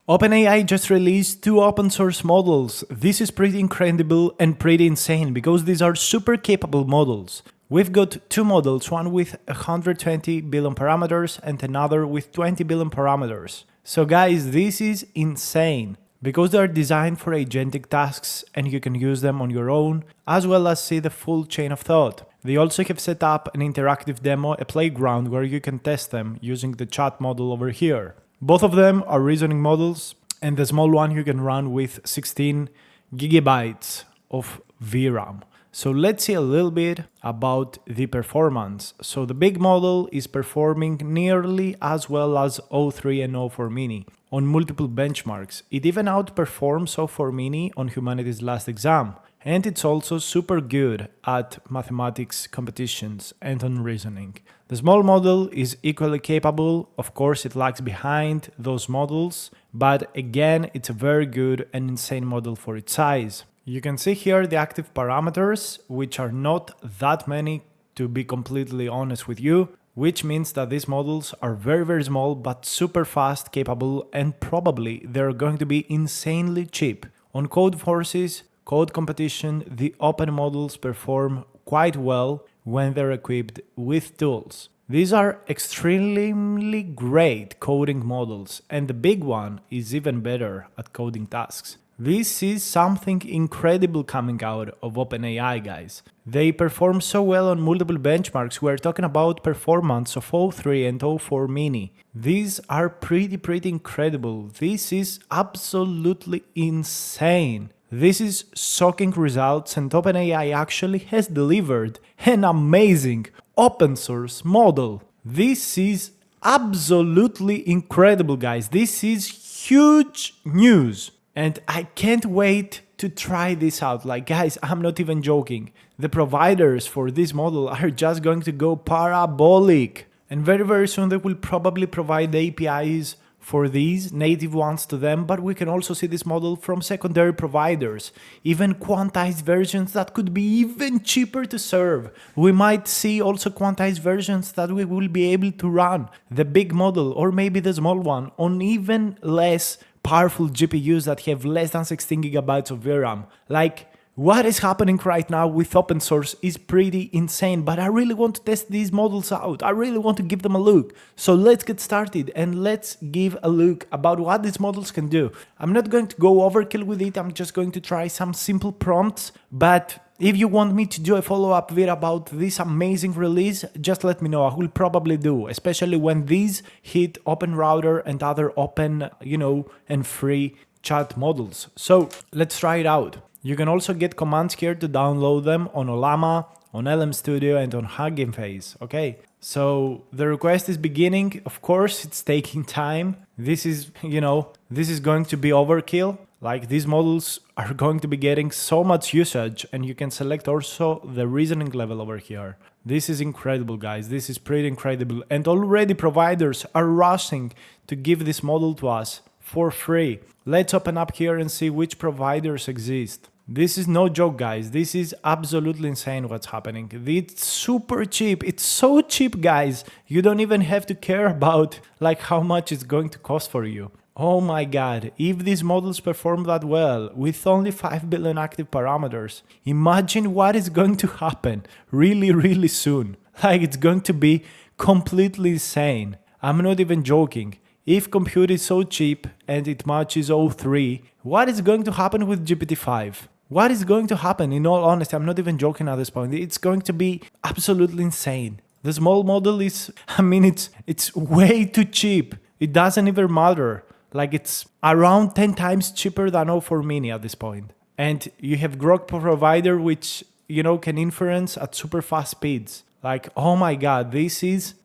OpenAI just released 2 open source models. This is pretty incredible and pretty insane because these are super capable models. We've got 2 models, one with 120 billion parameters and another with 20 billion parameters. So guys, this is insane because they are designed for agentic tasks and you can use them on your own, as well as see the full chain of thought. They also have set up an interactive demo, a playground where you can test them using the chat model over here. Both of them are reasoning models, and the small one you can run with 16 gigabytes of VRAM. So let's see a little bit about the performance. So the big model is performing nearly as well as O3 and O4 Mini on multiple benchmarks. It even outperforms O4 Mini on humanity's last exam. And it's also super good at mathematics competitions and on reasoning. The small model is equally capable. Of course, it lags behind those models, but again, it's a very good and insane model for its size. You can see here the active parameters, which are not that many, to be completely honest with you, which means that these models are very small but super fast, capable, and probably they're going to be insanely cheap. On code forces, code competition, the open models perform quite well when they're equipped with tools. These are extremely great coding models, and the big one is even better at coding tasks. This is something incredible coming out of OpenAI, guys. They perform so well on multiple benchmarks. We're talking about performance of O3 and O4 Mini. These are pretty incredible. This is absolutely insane. This is shocking results, and OpenAI actually has delivered an amazing open source model. This is absolutely incredible, guys. This is huge news. And I can't wait to try this out. Like, guys, I'm not even joking. The providers for this model are just going to go parabolic. And very soon they will probably provide the APIs for these native ones to them, but we can also see this model from secondary providers, even quantized versions that could be even cheaper to serve. We might see also quantized versions that we will be able to run the big model or maybe the small one on even less powerful GPUs that have less than 16 gigabytes of VRAM. Like, what is happening right now with open source is pretty insane, but I really want to test these models out. I really want to give them a look. So let's get started and let's give a look about what these models can do. I'm not going to go overkill with it. I'm just going to try some simple prompts, but if you want me to do a follow-up video about this amazing release, just let me know. I will probably do, especially when these hit Open Router and other open, and free chat models. So let's try it out. You can also get commands here to download them on Ollama, on LM Studio, and on Hugging Face. Okay, so the request is beginning. Of course, it's taking time. This is going to be overkill. Like, these models are going to be getting so much usage, and you can select also the reasoning level over here. This is incredible, guys. This is pretty incredible. And already providers are rushing to give this model to us for free. Let's open up here and see which providers exist. This is no joke, guys. This is absolutely insane what's happening. It's super cheap. It's so cheap, guys. You don't even have to care about how much it's going to cost for you. Oh my god, if these models perform that well with only 5 billion active parameters, imagine what is going to happen really soon. It's going to be completely insane. I'm not even joking. If compute is so cheap and it matches O3, what is going to happen with GPT-5? What is going to happen? In all honesty, I'm not even joking at this point. It's going to be absolutely insane. The small model is, it's way too cheap. It doesn't even matter. It's around 10 times cheaper than O4 Mini at this point. And you have Grok provider, which, can inference at super fast speeds. Oh my god, this is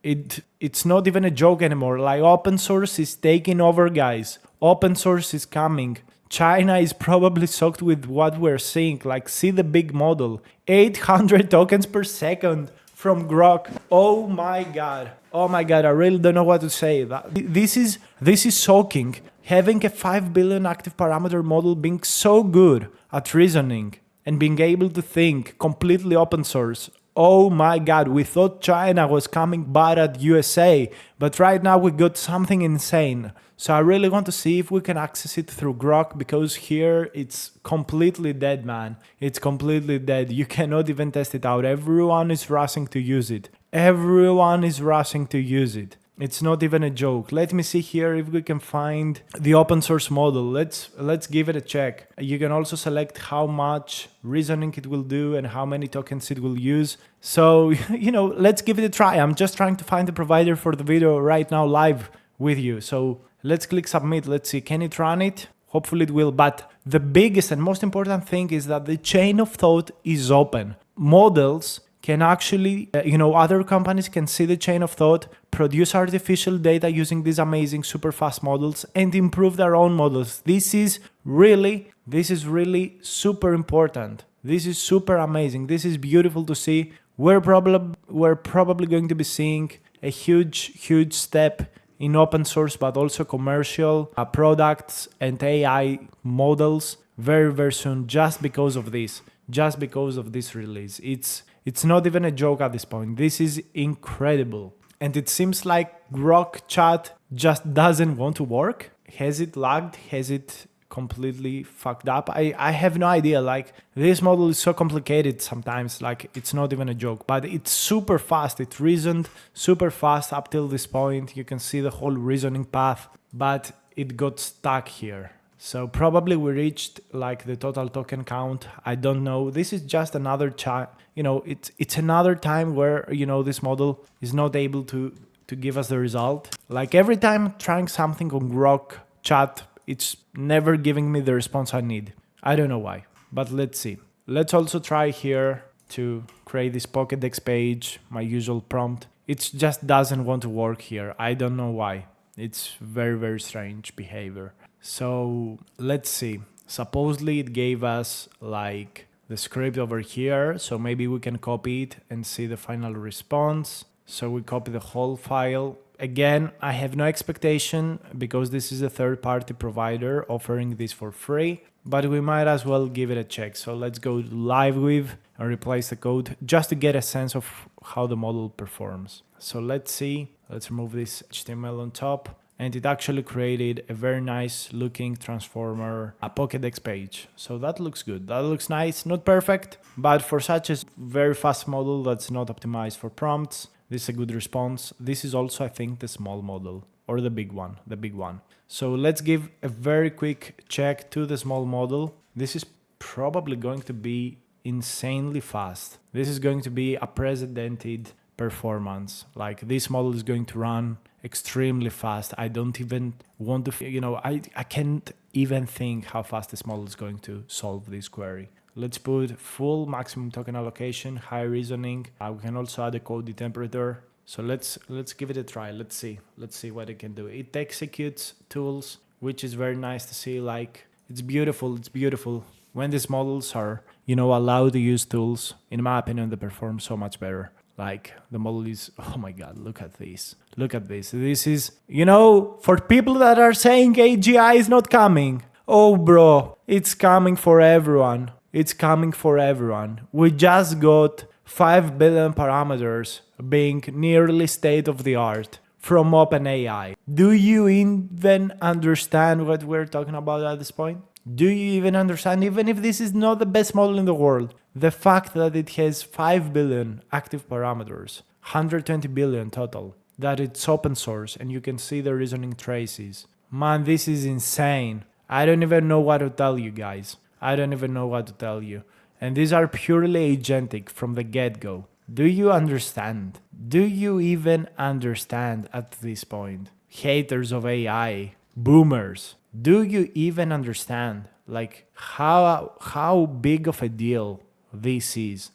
it's not even a joke anymore. Open source is taking over, guys. Open source is coming. China is probably shocked with what we're seeing. See the big model. 800 tokens per second from Grok. Oh my god. Oh my god, I really don't know what to say. This is shocking. Having a 5 billion active parameter model being so good at reasoning and being able to think completely open source Oh my God, we thought China was coming bad at USA, but right now we got something insane. So I really want to see if we can access it through Grok, because here it's completely dead, man. It's completely dead. You cannot even test it out. Everyone is rushing to use it. Everyone is rushing to use it. It's not even a joke. Let me see here if we can find the open source model. Let's give it a check. You can also select how much reasoning it will do and how many tokens it will use. So, let's give it a try. I'm just trying to find the provider for the video right now live with you. So let's click submit. Let's see, can it run it? Hopefully it will. But the biggest and most important thing is that the chain of thought is open. Models can actually, other companies can see the chain of thought, produce artificial data using these amazing super fast models, and improve their own models. This is really super important. This is super amazing. This is beautiful to see. We're probably going to be seeing a huge step in open source, but also commercial products and AI models very soon, just because of this release. It's not even a joke at this point. This is incredible. And it seems like Grok chat just doesn't want to work. Has it lagged? Has it completely fucked up? I have no idea. Like, this model is so complicated sometimes, like it's not even a joke, but it's super fast. It reasoned super fast up till this point. You can see the whole reasoning path, but it got stuck here. So probably we reached like the total token count. I don't know. This is just another it's another time where, this model is not able to give us the result. Like, every time trying something on Grok chat, it's never giving me the response I need. I don't know why, but let's see. Let's also try here to create this Pokédex page, my usual prompt. It just doesn't want to work here. I don't know why. It's very strange behavior. So let's see. Supposedly it gave us like the script over here. So maybe we can copy it and see the final response. So we copy the whole file. Again, I have no expectation because this is a third-party provider offering this for free, but we might as well give it a check. So let's go to live with and replace the code just to get a sense of how the model performs. So let's see. Let's remove this HTML on top. And it actually created a very nice looking transformer, a Pokédex page. So that looks good. That looks nice. Not perfect, but for such a very fast model that's not optimized for prompts, this is a good response. This is also, I think, the small model or the big one, So let's give a very quick check to the small model. This is probably going to be insanely fast. This is going to be a precedented performance. Like, this model is going to run extremely fast. I don't even want to, I can't even think how fast this model is going to solve this query. Let's put full maximum token allocation, high reasoning. We can also add a code interpreter. So let's give it a try. Let's see what it can do. It executes tools, which is very nice to see. Like, it's beautiful. When these models are, allowed to use tools, in my opinion, they perform so much better. Like, the model is, oh my God, look at this. This is, for people that are saying AGI is not coming. Oh, bro, it's coming for everyone. We just got 5 billion parameters being nearly state of the art from OpenAI. Do you even understand what we're talking about at this point? Do you even understand, even if this is not the best model in the world, the fact that it has 5 billion active parameters, 120 billion total, that it's open source and you can see the reasoning traces. Man, this is insane. I don't even know what to tell you guys. And these are purely agentic from the get-go. Do you understand? Do you even understand at this point? Haters of AI, boomers. Do you even understand, like, how big of a deal this is?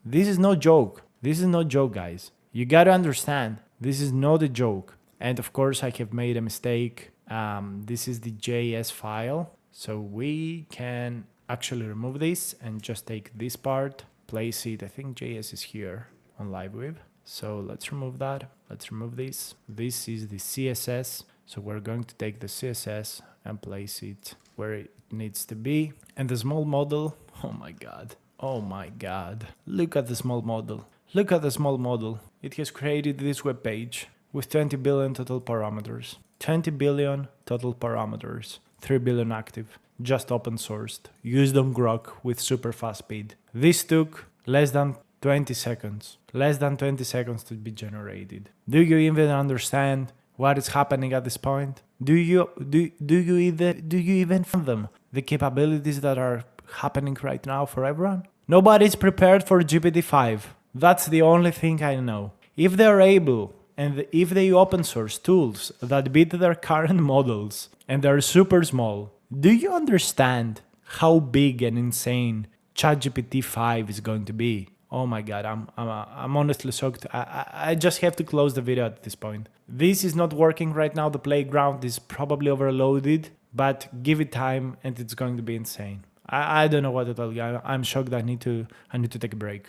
This is no joke. Guys. You gotta understand, this is not a joke. And of course, I have made a mistake. This is the JS file. So we can actually remove this and just take this part, place it. I think JS is here on LiveWave. So let's remove that. Let's remove this. This is the CSS. So we're going to take the CSS and place it where it needs to be. And the small model, oh my God. Oh my god. Look at the small model. Look at the small model. It has created this web page with 20 billion total parameters. 20 billion total parameters. 3 billion active. Just open sourced. Used on Grok with super fast speed. This took less than 20 seconds. Less than 20 seconds to be generated. Do you even understand what is happening at this point? Do you even fathom the capabilities that are happening right now for everyone? Nobody's prepared for GPT-5. That's the only thing I know. If they're able, and if they open source tools that beat their current models and they're super small, do you understand how big and insane ChatGPT 5 is going to be? Oh my god, I'm honestly shocked. I just have to close the video at this point. This is not working right now. The playground is probably overloaded, but give it time and it's going to be insane. I don't know what to tell you. I'm shocked. I need to take a break.